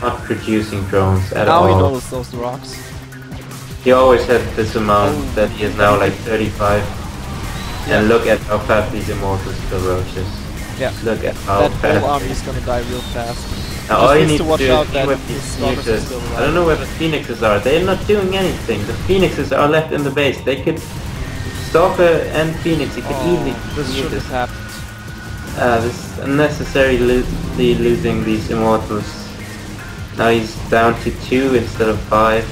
not producing drones at Now all. he knows those rocks. He always had this amount that he is now but like 35. Yeah. And look at how fast these immortals kill roaches. Yeah. Look at how That fast. whole army is gonna die real fast. Now Just all you needs need to to watch do out is that with his these stalkers are mutas. still I don't know where the phoenixes are. They're not doing anything. The phoenixes are left in the base. They could stalker and phoenix. You could easily this should have happened. this unnecessarily losing these immortals. Now he's down to 2 instead of 5.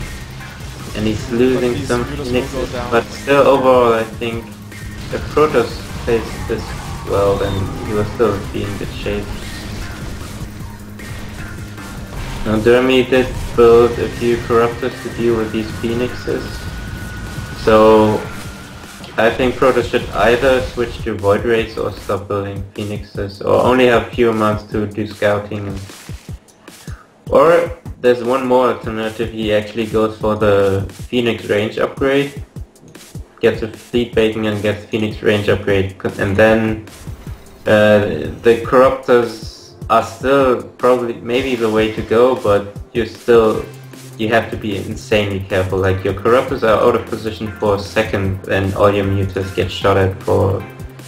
And he's losing these some mutas will phoenixes. go down. But still overall I think if Protoss plays this well, then he will still be in good shape. Now Doermineedor did build a few corruptors to deal with these phoenixes. So I think Protoss should either switch to Void Rays or stop building phoenixes, or only have few amounts to do scouting. Or there's one more alternative, he actually goes for the Phoenix range upgrade, gets a fleet bacon and gets Phoenix range upgrade, and then the corruptors are still probably maybe the way to go, but you have to be insanely careful. Like your corruptors are out of position for a second and all your mutas get shot at for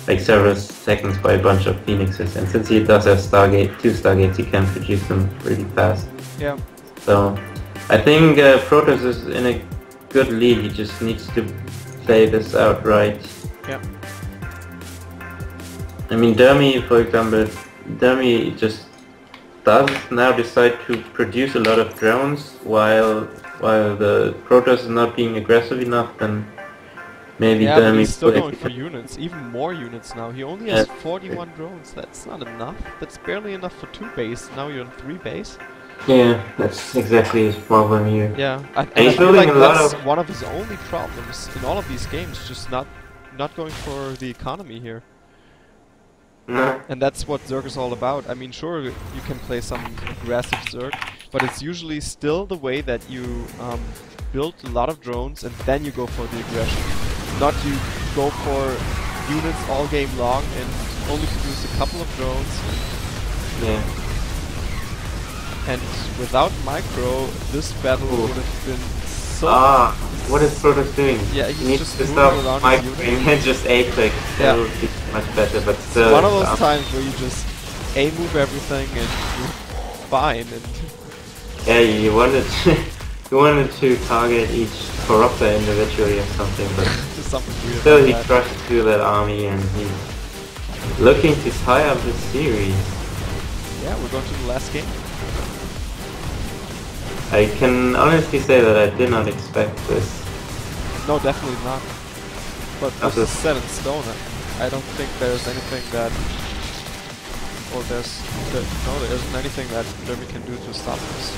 like several seconds by a bunch of phoenixes, and since he does have two stargates, he can produce them really fast. Yeah. So I think Protoss is in a good lead, he just needs to play this out right. Yeah. I mean, Doermineedor, for example, Doermineedor just does now decide to produce a lot of drones while the Protoss is not being aggressive enough, then maybe Yeah, but he's Doermineedor still going for units, even more units now. He only has 41 drones. That's not enough. That's barely enough for 2 base. Now you're on 3 base. Yeah, that's exactly his problem here. Yeah, I he's feel building like a lot that's of... one of his only problems in all of these games, just not going for the economy here. No. And that's what Zerg is all about. I mean, sure, you can play some aggressive Zerg, but it's usually still the way that you build a lot of drones and then you go for the aggression. Not you go for units all game long and only produce a couple of drones. Yeah. And without Micro, this battle would have been so... what is Protoss doing? Yeah, he he's needs just to moving stop around Micro his unit. and just A-click. That would be much better, but still... It's one of those times where you just A-move everything and you're fine. And yeah, you wanted to target each corruptor individually or something, but something weird still he like that. crushed through that army and he's looking to tie up the series. Yeah, we're going to the last game. I can honestly say that I did not expect this. No, definitely not. But this is set in stone. I don't think there's anything that... Or there isn't anything that Derby can do to stop this.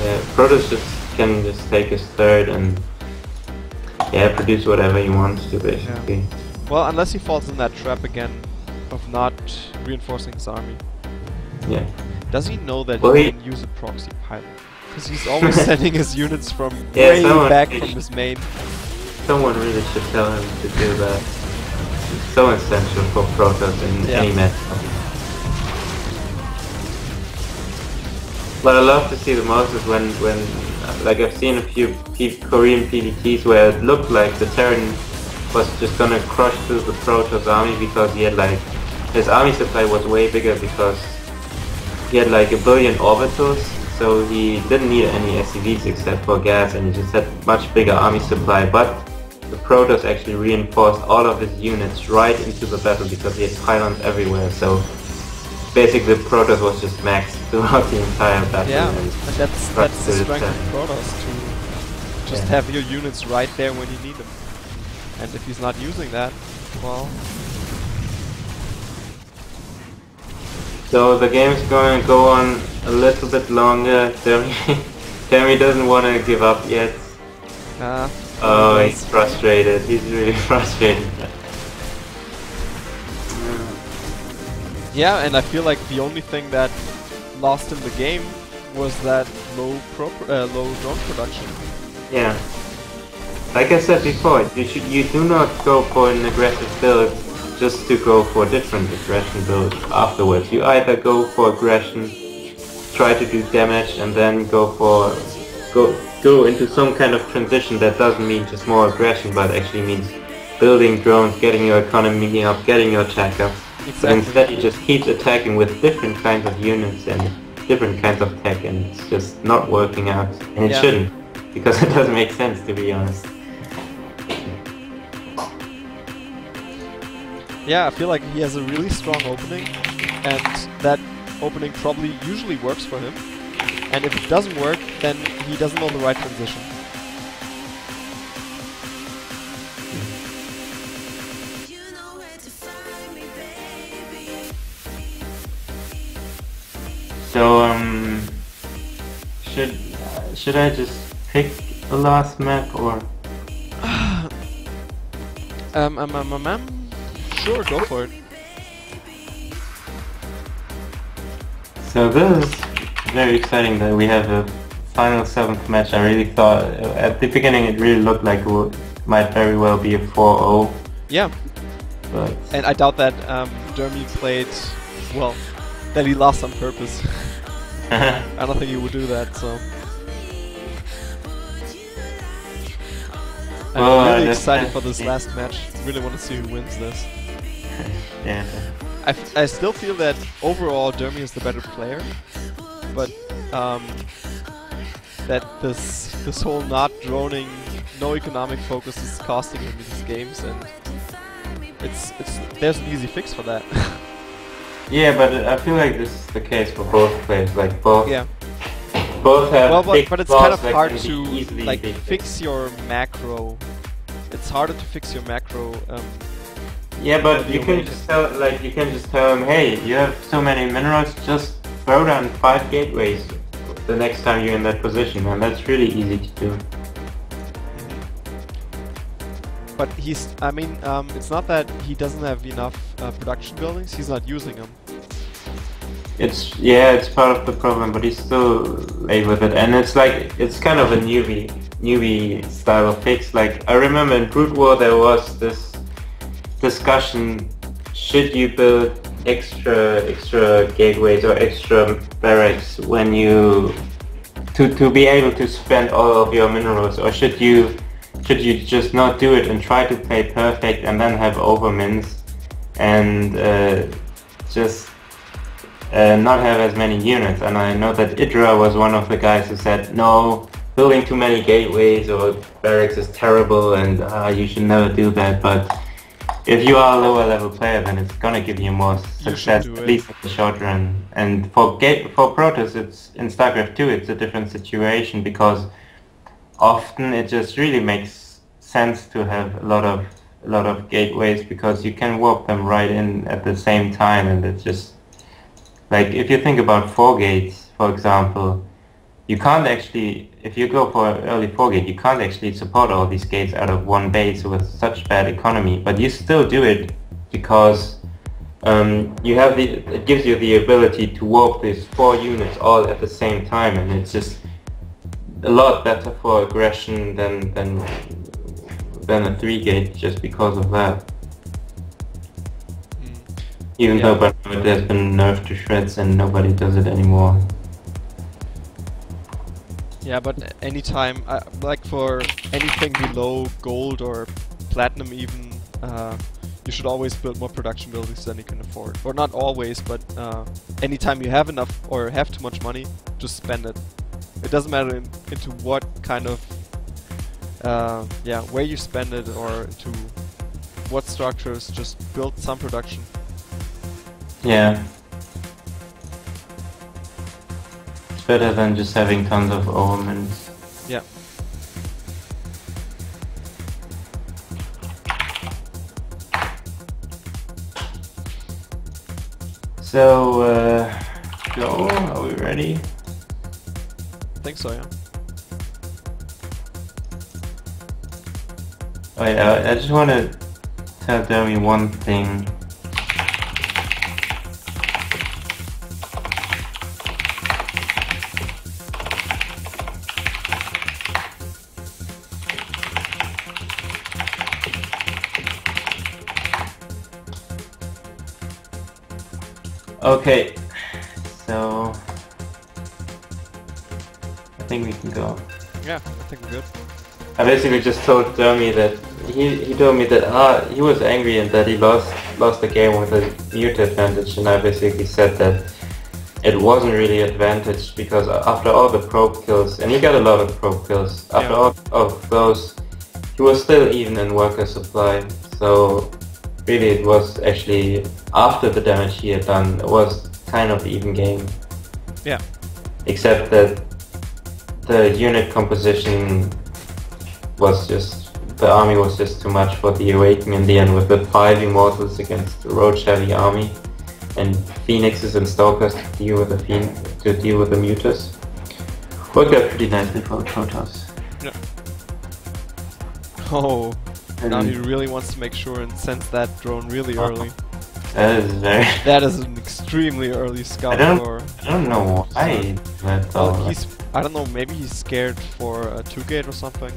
Yeah, Protoss can just take his third and produce whatever he wants to basically. Yeah. Well, unless he falls in that trap again of not reinforcing his army. Yeah. Does he know that well, he can use a proxy pilot? Because he's always sending his units from way back from his main. Someone really should tell him to do that. It's so essential for Protoss in any matchup. But I love to see the monsters when like I've seen a few Korean PvTs where it looked like the Terran was just gonna crush through the Protoss army because he had like, his army supply was way bigger because he had like 1 billion orbitals, so he didn't need any SCVs except for gas and he just had much bigger army supply, but the Protoss actually reinforced all of his units right into the battle because he had pylons everywhere, so basically the Protoss was just maxed throughout the entire battle. Yeah, and that's the strength of Protoss, to just have your units right there when you need them. And if he's not using that, well... So the game's going to go on a little bit longer. Doermineedor doesn't want to give up yet. Oh, he's frustrated. He's really frustrated. Yeah, and I feel like the only thing that lost him the game was that low drone production. Yeah. Like I said before, you do not go for an aggressive build just to go for different aggression builds afterwards. You either go for aggression, try to do damage and then go into some kind of transition that doesn't mean just more aggression, but actually means building drones, getting your economy up, getting your attack up. Exactly. But instead he just keeps attacking with different kinds of units and different kinds of tech, and it's just not working out. And it shouldn't, because it doesn't make sense, to be honest. Yeah, I feel like he has a really strong opening, and that opening probably usually works for him. And if it doesn't work, then he doesn't know the right transition. So, should I just pick the last map, or? Sure, go for it. So this is very exciting that we have a final 7th match. I really thought, at the beginning it really looked like it might very well be a 4-0. Yeah. But and I doubt that Doermi played, well, that he lost on purpose. I don't think he would do that, so... I'm really excited for this last match. Really want to see who wins this. Yeah. I still feel that overall Doermi is the better player, but that this whole not droning, no economic focus is costing him these games, and there's an easy fix for that. Yeah, but I feel like this is the case for both players. Like both. Yeah. Both have. Well, but it's kind of hard to like fixed. your macro. It's harder to fix your macro. Yeah, but you can just tell, him, hey, you have so many minerals, just throw down 5 gateways the next time you're in that position, and that's really easy to do. But it's not that he doesn't have enough production buildings, he's not using them. It's part of the problem, but he's still late with it, and it's kind of a newbie style of fix. Like, I remember in Brood War there was this discussion, should you build extra gateways or extra barracks when you to be able to spend all of your minerals, or should you just not do it and try to play perfect and then have overmins and just not have as many units? And I know that Idra was one of the guys who said, no, building too many gateways or barracks is terrible, and you should never do that. But if you are a lower level player, then it's gonna give you more success, at least in the short run. And for Protoss, it's in StarCraft 2, it's a different situation, because often it just really makes sense to have a lot of gateways, because you can warp them right in at the same time, and it's just like, if you think about 4 gates, for example, you can't actually, if you go for an early 4 gate, you can't actually support all these gates out of one base with such bad economy, but you still do it because it gives you the ability to warp these 4 units all at the same time, and it's just a lot better for aggression than a 3 gate, just because of that. Even though by now it has been nerfed to shreds and nobody does it anymore. Yeah, but anytime, like for anything below gold or platinum even, you should always build more production buildings than you can afford. Or not always, but anytime you have enough or have too much money, just spend it. It doesn't matter into what kind of, where you spend it or to what structures, just build some production. Yeah. It's better than just having tons of overmins. Yeah. So, go. Are we ready? I think so, yeah. Oh yeah, I just want to tell Doermi one thing. Okay, so think we can go. Yeah, I think we're good. I basically just told Doermi that he told me that he was angry and that he lost the game with a mute advantage, and I basically said that it wasn't really advantage because after all the probe kills, and he got a lot of probe kills, after all of those, he was still even in worker supply. So really it was actually, after the damage he had done, it was kind of even game. Yeah. Except that the unit composition was just, the army was just too much for the Awaken in the end, with the 5 Immortals against the Roach heavy army and Phoenixes and Stalkers to deal with the Mutas. Worked out pretty nicely for the Protoss. Yeah. Oh, and now he really wants to make sure and sends that drone really early. That is very... That is an extremely early scout for... I don't know why that... Well, I don't know, maybe he's scared for a 2-gate or something.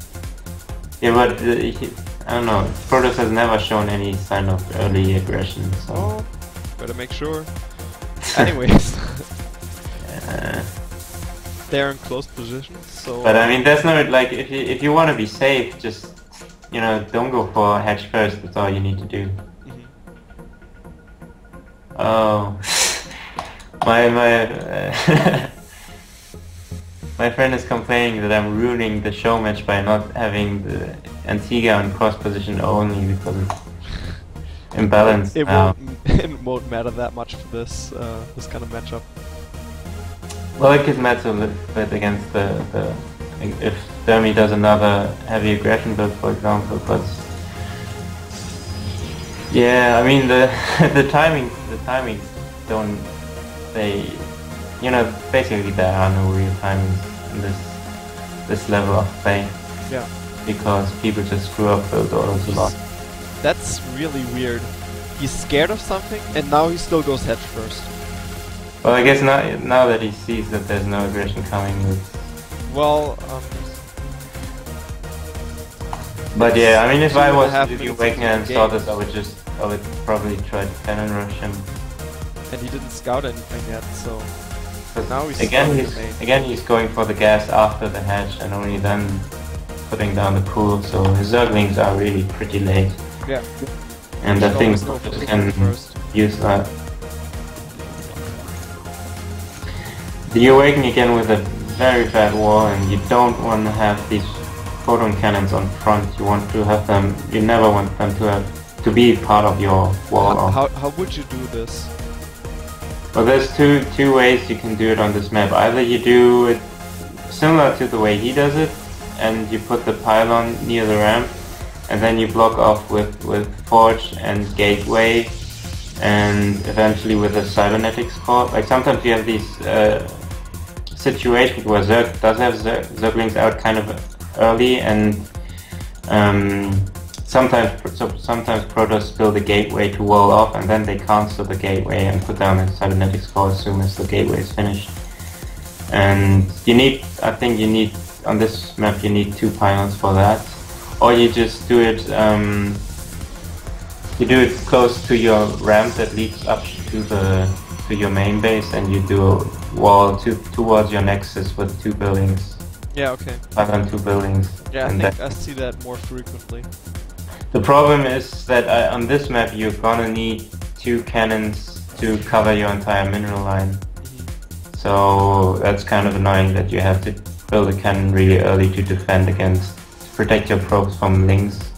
Yeah, but I don't know, Protoss has never shown any sign of early aggression, so... Oh, better make sure. Anyways. They're in close positions, so... But I mean, there's no, like, if you want to be safe, just, you know, don't go for hatch first, that's all you need to do. Oh, my friend is complaining that I'm ruining the show match by not having the Antigua on cross position only because it's imbalanced now. It won't matter that much for this this kind of matchup. Well, it could matter a little bit against the if Doermi does another heavy aggression build, for example, but yeah, I mean the timings don't, they, you know, basically there are no real timings in this level of play. Yeah. Because people just screw up build orders a lot. That's really weird. He's scared of something and now he still goes head first. Well, I guess now that he sees that there's no aggression coming, well, but yeah, I mean, if I was the Awaken and saw this, I would probably try to cannon rush him. And he didn't scout anything yet, so now he's again he's going for the gas after the hatch and only then putting down the pool. So his Zerglings are really pretty late. Yeah. And I think he can use that. The Awaken again with a very bad wall, and you don't want to have these photon cannons on front. You want to have them. You never want them to be part of your wall. How would you do this? Well, there's two ways you can do it on this map. Either you do it similar to the way he does it, and you put the pylon near the ramp, and then you block off with Forge and Gateway, and eventually with a Cybernetics core. Like sometimes you have these situations where Zerg does have Zerglings out kind of early, and sometimes Protoss build a gateway to wall off, and then they cancel the gateway and put down a cybernetics core as soon as the gateway is finished. And I think you need on this map you need 2 pylons for that, or you just do it. You do it close to your ramp that leads up to your main base, and you do a wall towards your nexus with 2 buildings. Yeah, okay. Pylon 2 buildings. Yeah, I think I see that more frequently. The problem is that on this map you're gonna need 2 cannons to cover your entire mineral line. So that's kind of annoying that you have to build a cannon really early to defend against, to protect your probes from lings.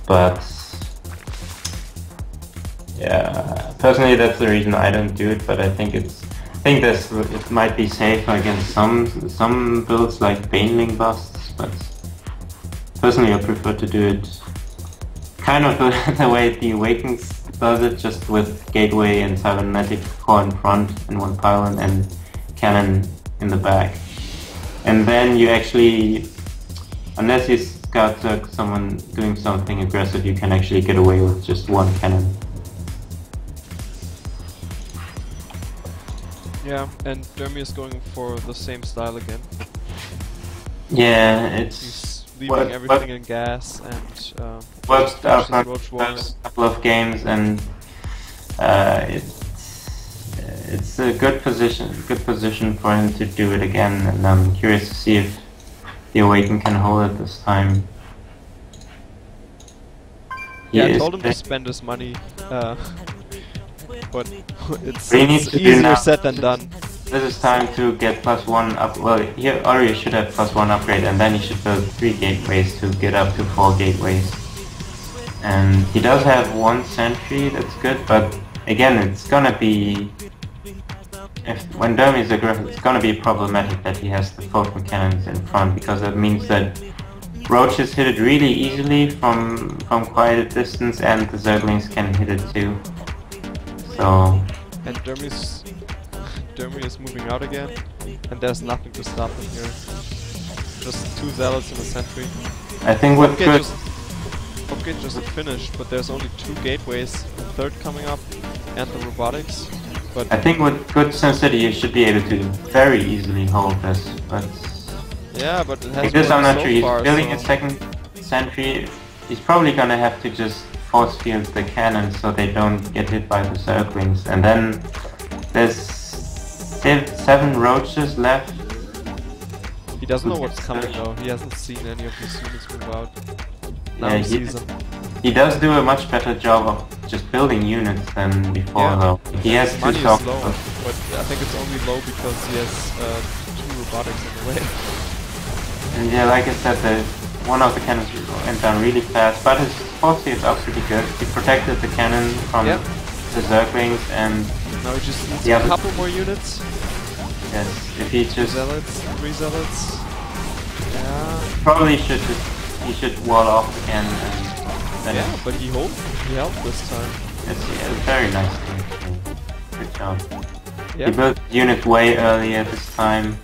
But yeah, personally that's the reason I don't do it, but I think it might be safer against some builds like Baneling busts, but personally I prefer to do it kind of the way the Awakens does it, just with Gateway and Cybernetic core in front and 1 pylon and cannon in the back. And then you actually, unless you scout someone doing something aggressive, you can actually get away with just 1 cannon. Yeah, and Doermi is going for the same style again. Yeah, he's leaving everything in gas and worked out the first couple of games, and it's a good position for him to do it again, and I'm curious to see if TheAwaken can hold it this time. Yeah, I told him to spend his money, but it's to easier said than done. This is time to get +1 up. Well, he already should have +1 upgrade, and then he should build 3 gateways to get up to 4 gateways. And he does have 1 sentry, that's good, but again, it's gonna be... when Doermine is aggressive, it's gonna be problematic that he has the photon cannons in front, because that means that roaches hit it really easily from quite a distance, and the zerglings can hit it too. So... And Doermine is moving out again, and there's nothing to stop him here. Just 2 zealots and a sentry. I think with good... Gate just finished, but there's only 2 gateways, the 3rd coming up, and the robotics. But I think with good City you should be able to very easily hold this, but... Yeah, but it has because I'm not so sure, he's far, building so a second sentry, he's probably gonna have to just force field the cannons so they don't get hit by the zerglings, and then there's 7 roaches left. He doesn't know what's coming though, he hasn't seen any of these units move out. Now he sees them. He does do a much better job of just building units than before though. He has 2 money is shock, low, but I think it's only low because he has 2 robotics in the way. and yeah, like I said, one of the cannons went down really fast, but his force field is up pretty good. He protected the cannon from the zerglings, and now he just needs a couple more units. Yes, if he just... 3 zealots. Yeah. Probably he should wall off the cannon and then... Yeah, but he helped this time. It's very nice thing. Good job. Yeah. He built units way earlier this time.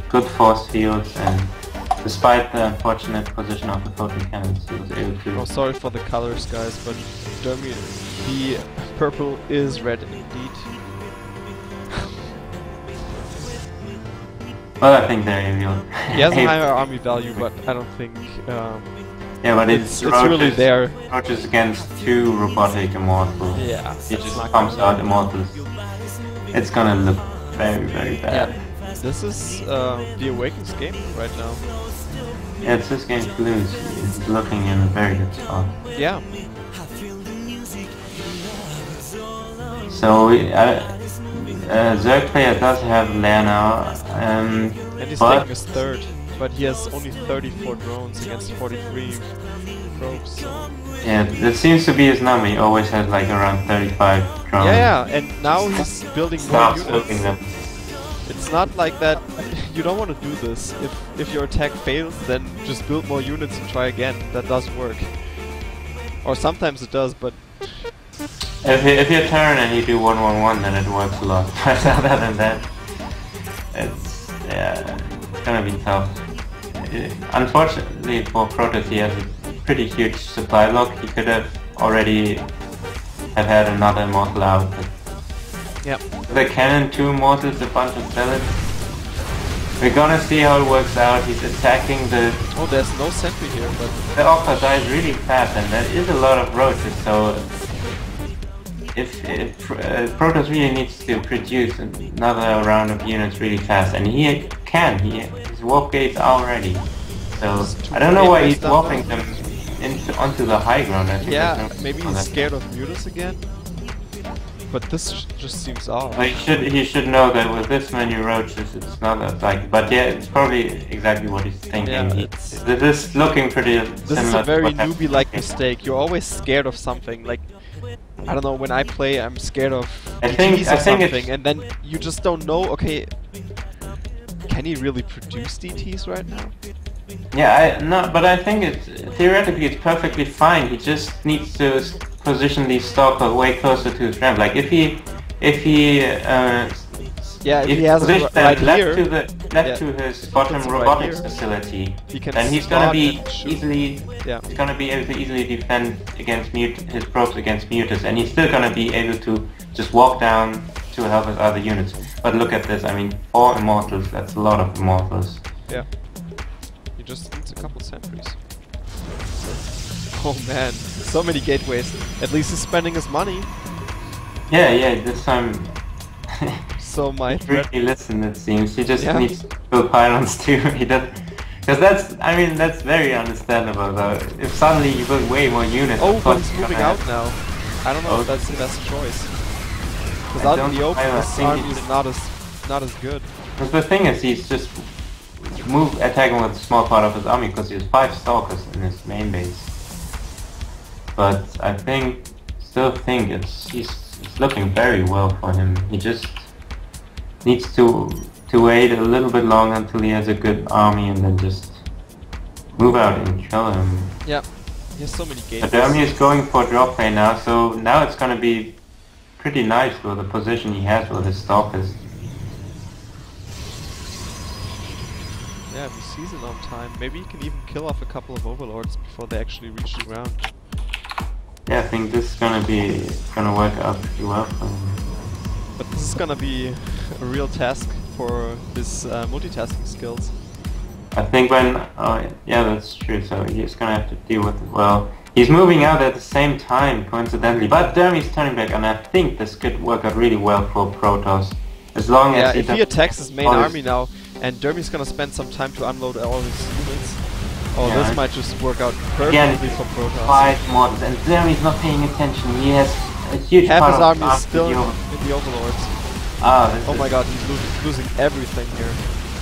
Good force fields, and despite the unfortunate position of the photon cannons, he was able to... Oh, sorry for the colors, guys, but Doermine, the purple is red indeed. Well, I think they're able. He has a higher army value, but I don't think... yeah, but it's really there. Roaches against 2 robotic immortals. Yeah. He just pumps out immortals. It's gonna look very, very bad. Yeah. This is TheAwaken's game right now. Yeah, it's this game's to lose. It's looking in a very good spot. Yeah. So, Zerg player does have Lair now, and he's taking his 3rd, but he has only 34 drones against 43 probes. So. Yeah, that seems to be his number. He always has like around 35 drones. Yeah, and now he's building more units. Them. It's not like that. You don't want to do this. If your attack fails, then just build more units and try again. That does work. Or sometimes it does, but... If you turn and you do 1-1-1, then it works a lot. But other than that, it's gonna be tough. Unfortunately for Protoss, he has a pretty huge supply block. He could have already had another immortal out. Yep. The cannon, 2 immortals, a bunch of zealots. We're gonna see how it works out. He's attacking the... Oh, there's no sentry here, but... The Opera dies really fast, and there is a lot of roaches, so... If Protoss really needs to produce another round of units really fast, and he can, his warp gates are ready. So I don't know why he's warping them onto the high ground. I think maybe he's scared of Mutas again. But this just seems off. Like he should know that with this many roaches, it's not like. But yeah, it's probably exactly what he's thinking. Yeah, this is looking pretty similar. This is a very newbie-like mistake. You're always scared of something. Like, I don't know, when I play, I'm scared of DTs or something, and then you just don't know, okay, can he really produce DTs right now? Yeah, but I think theoretically it's perfectly fine. He just needs to position these stalker way closer to his ramp. Like if he has it right here, left to his bottom robotics facility, then he's gonna be easily he's gonna be able to easily defend against his probes against mutas, and he's still gonna be able to just walk down to help his other units. But look at this, I mean, 4 immortals, that's a lot of immortals. Yeah. He just needs a couple sentries. Oh man, so many gateways. At least he's spending his money. Yeah, this time So my he really listened, it seems. He just needs to build pylons too. He does, because that's very understandable though. If suddenly you build way more units. Oh, but he's moving out now. I don't know if that's the best choice. Because out in the open, this army is not as good. Because the thing is, he's just attacking with a small part of his army because he has 5 stalkers in his main base. But I still think it's looking very well for him. He just needs to wait a little bit longer until he has a good army and then just move out and kill him. Yeah, he has so many games. But the army is going for drop play now, so now it's gonna be pretty nice for the position he has with his stalkers. Yeah, if he sees it on time, maybe he can even kill off a couple of overlords before they actually reach the ground. Yeah, I think this is gonna work out pretty well for him. But this is gonna be a real task for his multitasking skills. I think yeah, that's true, so he's gonna have to deal with it. Well, he's moving out at the same time, coincidentally, but Doermi's turning back, and I think this could work out really well for Protoss. As long as if he attacks his main army now, and Doermi's gonna spend some time to unload all his units, this might just work out perfectly for Protoss. 5 models, and Doermi's not paying attention. He has a huge half part his of army is still in the overlords. Oh my god, he's losing everything here.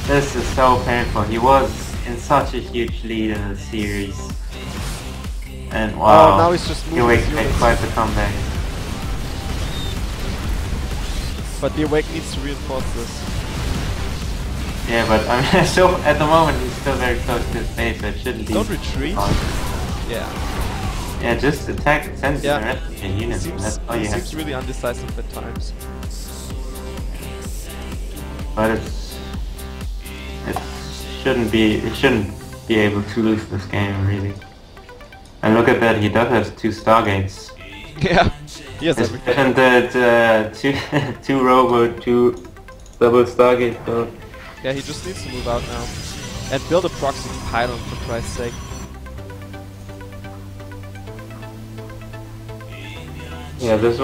This is so painful. He was in such a huge lead in the series. And wow, now he's just moving his units. Quite the comeback. But TheAwaken needs to reinforce this. Yeah, but I mean, so at the moment he's still very close to his base, so it shouldn't be... Don't retreat? Yeah. Yeah, just attack, send the rest of your units, that's all you have. He seems really undecisive at times. But it shouldn't be able to lose this game, really. And look at that, he does have 2 Stargates. Yeah, he has everything. And that 2 Robo, 2 double Stargate build. Yeah, he just needs to move out now. And build a proxy pylon, for Christ's sake. Yeah, this is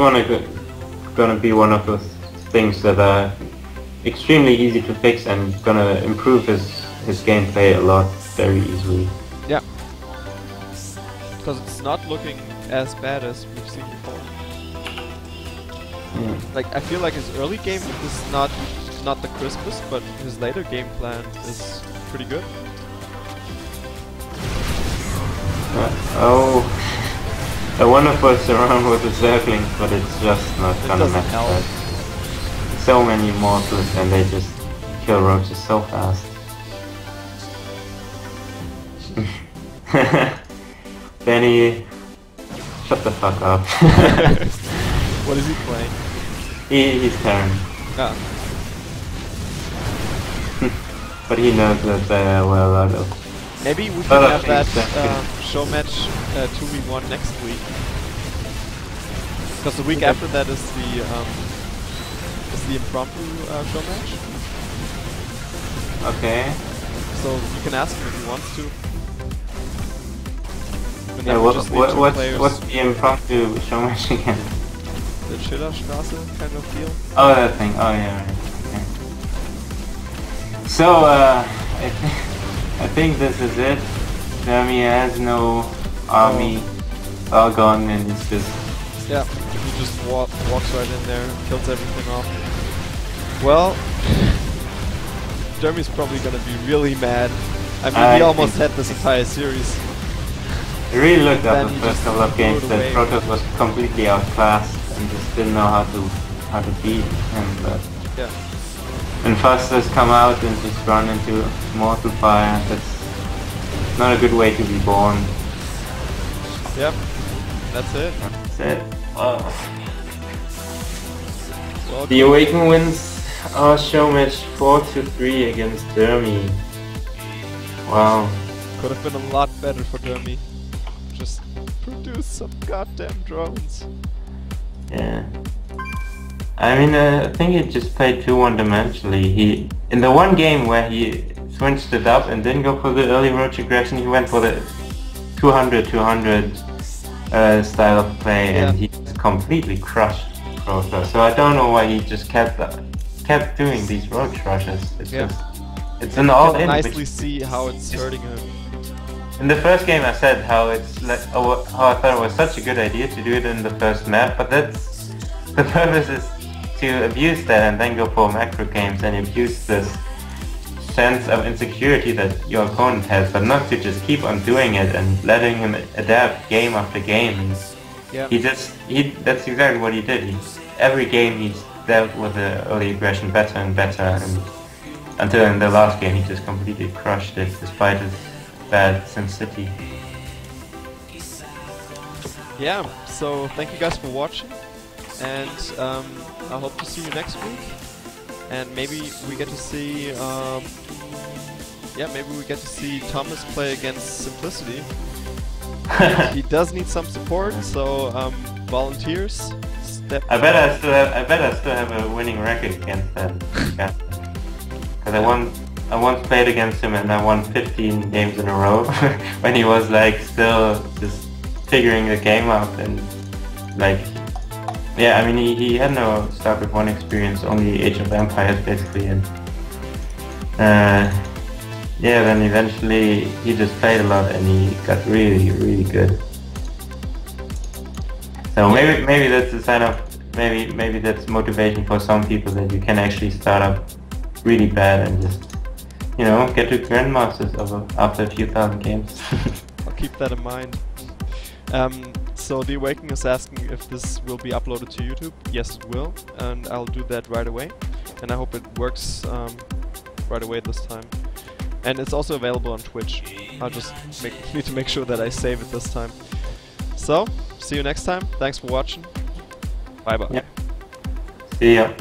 gonna be one of those things that are extremely easy to fix and gonna improve his gameplay a lot very easily. Yeah. Because it's not looking as bad as we've seen before. Yeah. Like, I feel like his early game is not the crispest, but his later game plan is pretty good. I wonder for surround with the circlings, but it's just not gonna match that. So many mortals and they just kill roaches so fast. Benny, shut the fuck up. What is he playing? He's Terran. Ah. But he knows that there were a lot of... Maybe we can have that Showmatch 2v1 next week. Because the week after that is the impromptu Showmatch. Okay. So you can ask him if he wants to. Yeah, what's the impromptu Showmatch again? The Schillerstraße kind of deal. Oh, that thing. Oh yeah, right. Okay. So, I think this is it. Doermi has no army, all gone, and it's just... Yeah, he just walks right in there, kills everything off. Well, Doermi's probably gonna be really mad. I mean, he almost had this entire series. It really looked up the first couple of games that Protoss was completely outclassed and just didn't know how to beat him, but... Yeah. When Fasters come out and just run into mortal fire, that's not a good way to be born. Yep, that's it. That's it. Wow. Well, TheAwaken wins our Showmatch 4-3 against Doermi. Wow. Could have been a lot better for Doermi. Just produce some goddamn drones. Yeah. I mean, I think he just played too one-dimensionally. In the one game where he switched it up and didn't go for the early roach aggression, he went for the 200 style of play, and he completely crushed Profile. So I don't know why he just kept doing these roach rushes. It's just, it's an all-in. You can nicely see how it's hurting him. In the first game I said how it's like, how I thought it was such a good idea to do it in the first map, but that's, the purpose is to abuse that and then go for macro games and abuse this sense of insecurity that your opponent has, but not to just keep on doing it and letting him adapt game after game. And that's exactly what he did. Every game he's dealt with the early aggression better and better, and until in the last game he just completely crushed it despite his bad SimCity. Yeah, so thank you guys for watching, and I hope to see you next week. And maybe we get to see, maybe we get to see Thomas play against Simplicity. He does need some support, so volunteers, step. I bet I still have a winning record against that guy. Because I once played against him and I won 15 games in a row when he was like still just figuring the game out, and like. Yeah, I mean, he had no StarCraft 1 experience, only Age of Empires basically, and then eventually he just played a lot and he got really, really good. So maybe that's a sign of, maybe that's motivation for some people, that you can actually start up really bad and just, you know, get to Grandmasters after a few thousand games. I'll keep that in mind. So TheAwaken is asking if this will be uploaded to YouTube. Yes, it will, and I'll do that right away. And I hope it works right away this time. And it's also available on Twitch. I'll just need to make sure that I save it this time. So, see you next time. Thanks for watching. Bye bye. Yeah. See ya.